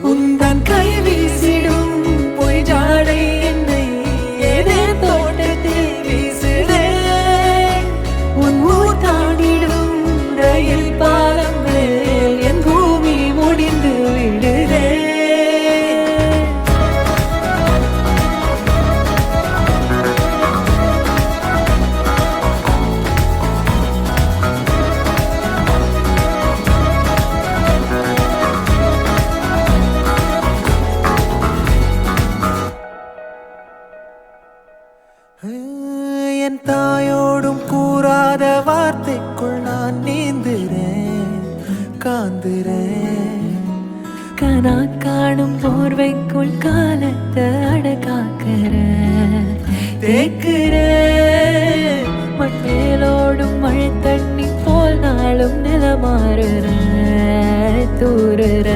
உந்தன் கை வீசிடும் பொய் ஜாடை என்னை ஏதே தோட்டத்தில் வீசுதே. உன் ஊர் தாண்டிடும் ரயில் பாலம் மேல் என் பூமி முடிந்து விடுதே. என் தாயோடும் கூறாத வார்த்தைக்குள் நான் நீந்துறேன், காந்துறேன். கனா காணும் போர்வைக்குள் காலத்தை அடக்காக்கிற தேக்குறேன். மட்டேலோடும் மழை தண்ணி போல் நாளும் நிலமாறுற தூறுற